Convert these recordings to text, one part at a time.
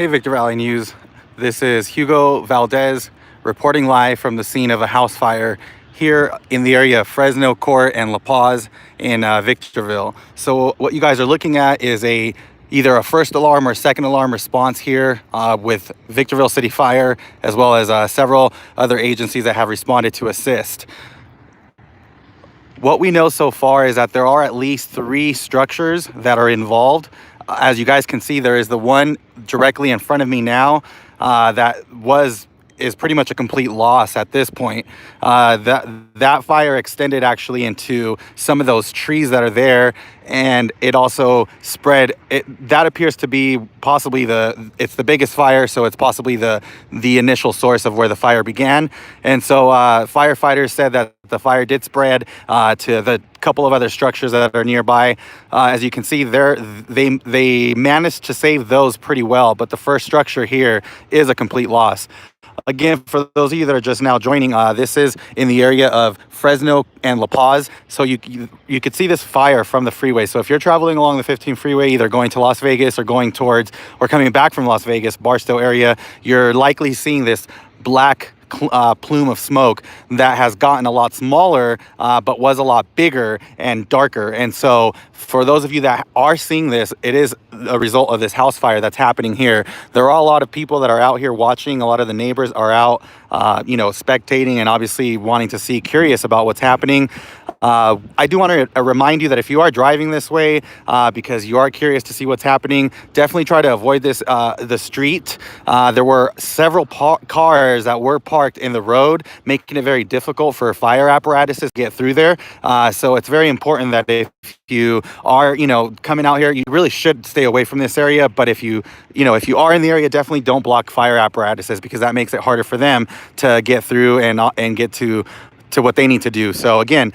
Hey, Victor Valley News. This is Hugo Valdez reporting live from the scene of a house fire here in the area of Fresno Court and La Paz in Victorville. So what you guys are looking at is either a first alarm or second alarm response here with Victorville City Fire, as well as several other agencies that have responded to assist. What we know so far is that there are at least 3 structures that are involved. As you guys can see, there is the one directly in front of me now that is pretty much a complete loss at this point. That fire extended actually into some of those trees that are there, and it also spread. That appears to be possibly it's the biggest fire, so it's possibly the initial source of where the fire began. And so firefighters said that the fire did spread to the couple of other structures that are nearby. As you can see, they managed to save those pretty well, but the first structure here is a complete loss. Again, for those of you that are just now joining, this is in the area of Fresno and La Paz. So you could see this fire from the freeway. So if you're traveling along the 15 freeway, either going to Las Vegas or coming back from Las Vegas, Barstow area, you're likely seeing this black plume of smoke that has gotten a lot smaller, but was a lot bigger and darker. And so for those of you that are seeing this, it is a result of this house fire that's happening here. There are a lot of people that are out here watching. A lot of the neighbors are out, spectating and obviously wanting to see, curious about what's happening. I do want to remind you that if you are driving this way because you are curious to see what's happening, definitely try to avoid the street. There were several cars that were parked in the road, making it very difficult for fire apparatuses to get through there. So it's very important that if you are, coming out here, you really should stay away from this area. But if you are in the area, definitely don't block fire apparatuses, because that makes it harder for them to get through and get to what they need to do. So again,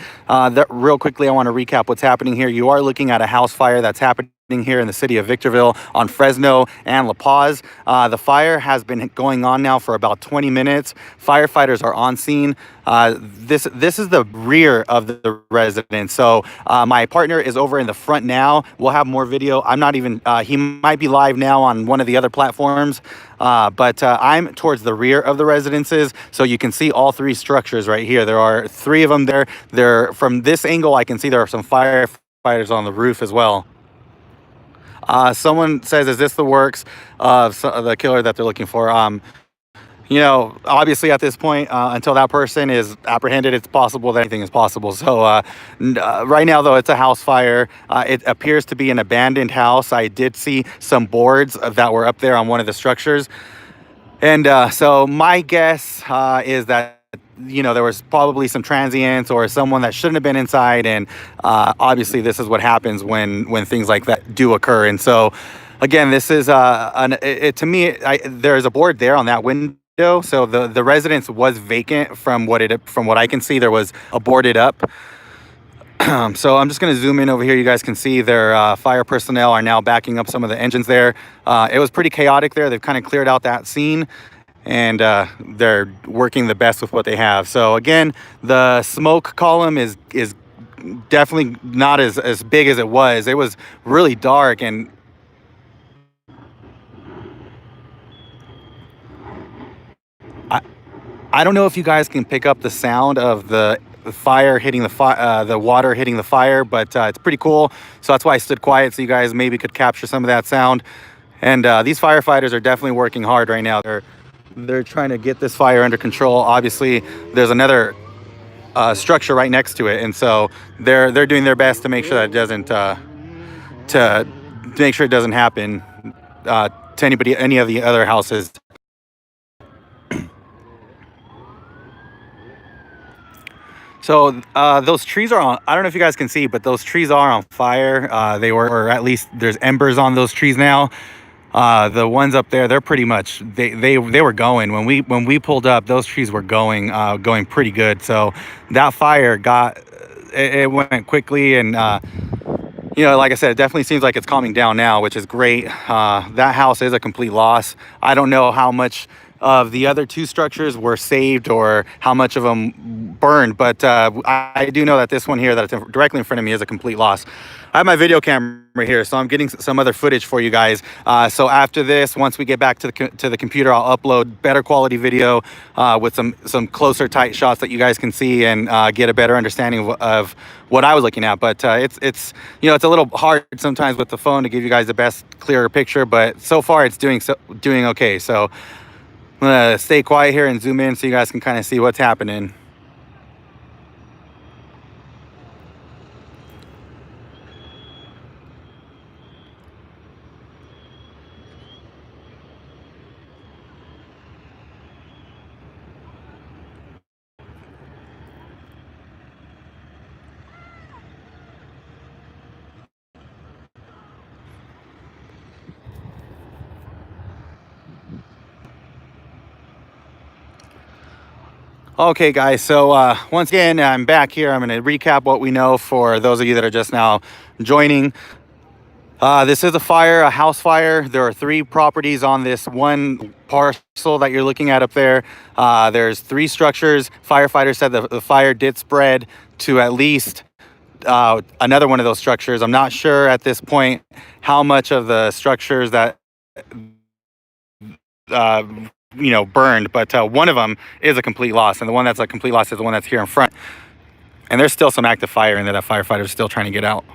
real quickly, I want to recap what's happening here. You are looking at a house fire that's happening here in the city of Victorville on Fresno and La Paz. The fire has been going on now for about 20 minutes. Firefighters are on scene. This is the rear of the residence. So my partner is over in the front now. We'll have more video. I'm not even, he might be live now on one of the other platforms. But I'm towards the rear of the residences, so you can see all 3 structures right here. There are 3 of them there. From this angle, I can see there are some firefighters on the roof as well. Someone says, is this the works of the killer that they're looking for? Obviously at this point, until that person is apprehended, it's possible that anything is possible. So right now, though, it's a house fire. It appears to be an abandoned house. I did see some boards that were up there on one of the structures. And so my guess is that there was probably some transients or someone that shouldn't have been inside. And obviously this is what happens when things like that do occur. And so again, this is to me, there's a board there on that window. So the residence was vacant from what I can see. There was a boarded up. So I'm just going to zoom in over here. You guys can see their fire personnel are now backing up some of the engines there. It was pretty chaotic there. They've kind of cleared out that scene, and they're working the best with what they have. So again, the smoke column is definitely not as big as it was. It was really dark, and I don't know if you guys can pick up the sound of the fire hitting the water hitting the fire, but it's pretty cool. So that's why I stood quiet, so you guys maybe could capture some of that sound. And these firefighters are definitely working hard right now. They're trying to get this fire under control. Obviously, there's another structure right next to it, and so they're doing their best to make sure that it doesn't happen to any of the other houses. So those trees are on, I don't know if you guys can see, but those trees are on fire. Or at least there's embers on those trees now. The ones up there, they're pretty much, they were going. When we pulled up, those trees were going pretty good. So that fire it went quickly, and like I said, it definitely seems like it's calming down now, which is great. That house is a complete loss. I don't know how much of the other two structures were saved or how much of them burned, but I do know that this one here that's directly in front of me is a complete loss. I have my video camera here, so I'm getting some other footage for you guys. So after this, once we get back to the computer, I'll upload better quality video with some closer tight shots that you guys can see and get a better understanding of what I was looking at. But it's you know, it's a little hard sometimes with the phone to give you guys the best clearer picture, but so far it's doing okay. So I'm gonna stay quiet here and zoom in so you guys can kind of see what's happening. Okay guys, so once again, I'm back here. I'm going to recap what we know for those of you that are just now joining. This is a house fire. There are 3 properties on this one parcel that you're looking at up there. There's 3 structures. Firefighters said the fire did spread to at least another one of those structures. I'm not sure at this point how much of the structures that you know, burned, but one of them is a complete loss, and the one that's a complete loss is the one that's here in front, and there's still some active fire in there that firefighters are still trying to get out.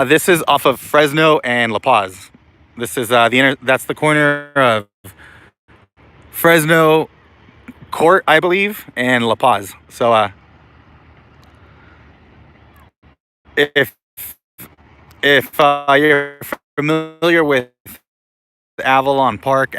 This is off of Fresno and La Paz. This is that's the corner of Fresno Court, I believe, and La Paz. So if you're familiar with Avalon Park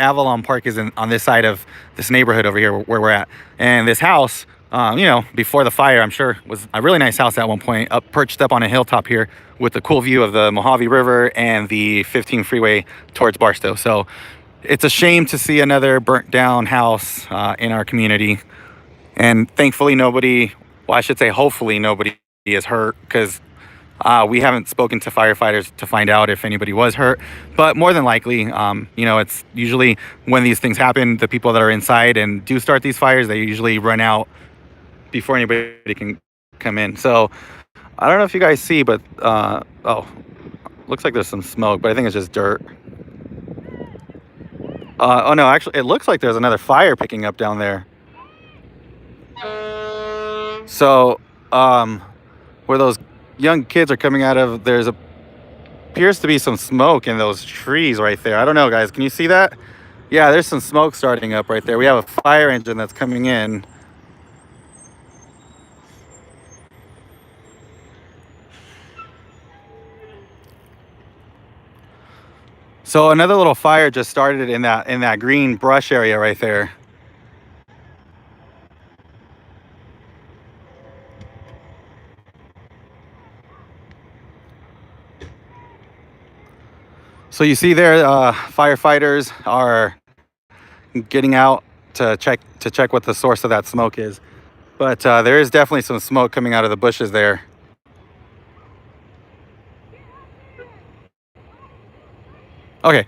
is on this side of this neighborhood over here where we're at, and this house, you know, before the fire, I'm sure was a really nice house at one point, perched up on a hilltop here with a cool view of the Mojave River and the 15 freeway towards Barstow. So it's a shame to see another burnt down house in our community, and thankfully nobody, well, I should say hopefully nobody is hurt, because we haven't spoken to firefighters to find out if anybody was hurt, but more than likely, you know, it's usually when these things happen, the people that are inside and do start these fires, they usually run out before anybody can come in. So I don't know if you guys see, but oh, looks like there's some smoke, but I think it's just dirt. Oh no, actually it looks like there's another fire picking up down there. So where those young kids are coming out of, appears to be some smoke in those trees right there. I don't know, guys, can you see that? Yeah, there's some smoke starting up right there. We have a fire engine that's coming in. So another little fire just started in that green brush area right there. So you see there, firefighters are getting out to check what the source of that smoke is, but there is definitely some smoke coming out of the bushes there. Okay,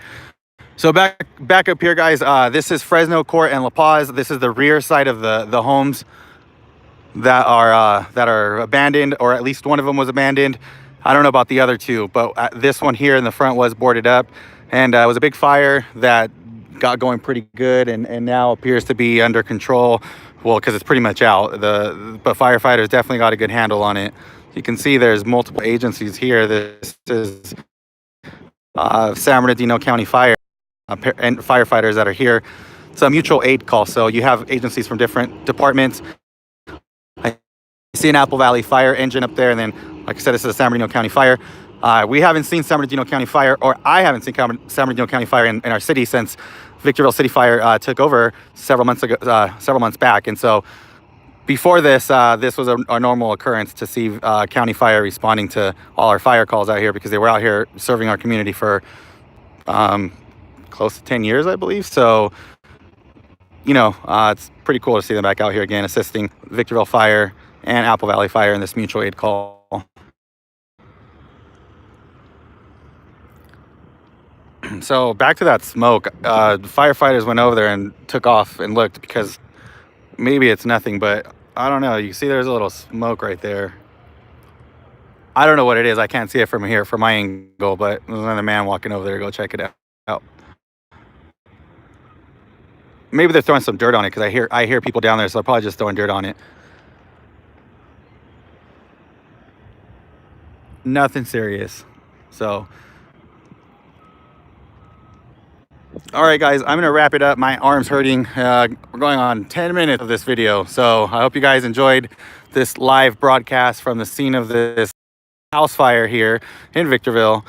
so back up here, guys. This is Fresno Court and La Paz. This is the rear side of the homes that are abandoned, or at least one of them was abandoned. I don't know about the other 2, but this one here in the front was boarded up, and it was a big fire that got going pretty good, and now appears to be under control. Well, because it's pretty much out. But firefighters definitely got a good handle on it. You can see there's multiple agencies here. This is San Bernardino County Fire and firefighters that are here. It's a mutual aid call, so you have agencies from different departments. I see an Apple Valley Fire engine up there, and then, like I said, this is a San Bernardino County Fire. We haven't seen San Bernardino County Fire, or I haven't seen San Bernardino County Fire in our city since Victorville City Fire took over several months back. And so before this, this was a normal occurrence to see County Fire responding to all our fire calls out here, because they were out here serving our community for close to 10 years, I believe. So, you know, it's pretty cool to see them back out here again, assisting Victorville Fire and Apple Valley Fire in this mutual aid call. So back to that smoke. Firefighters went over there and took off and looked, because maybe it's nothing, but I don't know. You can see there's a little smoke right there. I don't know what it is. I can't see it from here, from my angle, but there's another man walking over there. Go check it out. Maybe they're throwing some dirt on it, because I hear people down there, so they're probably just throwing dirt on it. Nothing serious. So, all right, guys, I'm gonna wrap it up. My arm's hurting. We're going on 10 minutes of this video, so I hope you guys enjoyed this live broadcast from the scene of this house fire here in Victorville.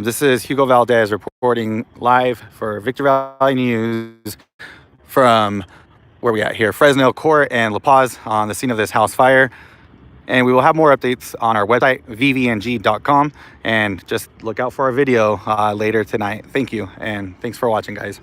This is Hugo Valdez reporting live for Victor Valley News from, where we at here, Fresno and La Paz, on the scene of this house fire. And we will have more updates on our website, VVNG.com, and just look out for our video later tonight. Thank you, and thanks for watching, guys.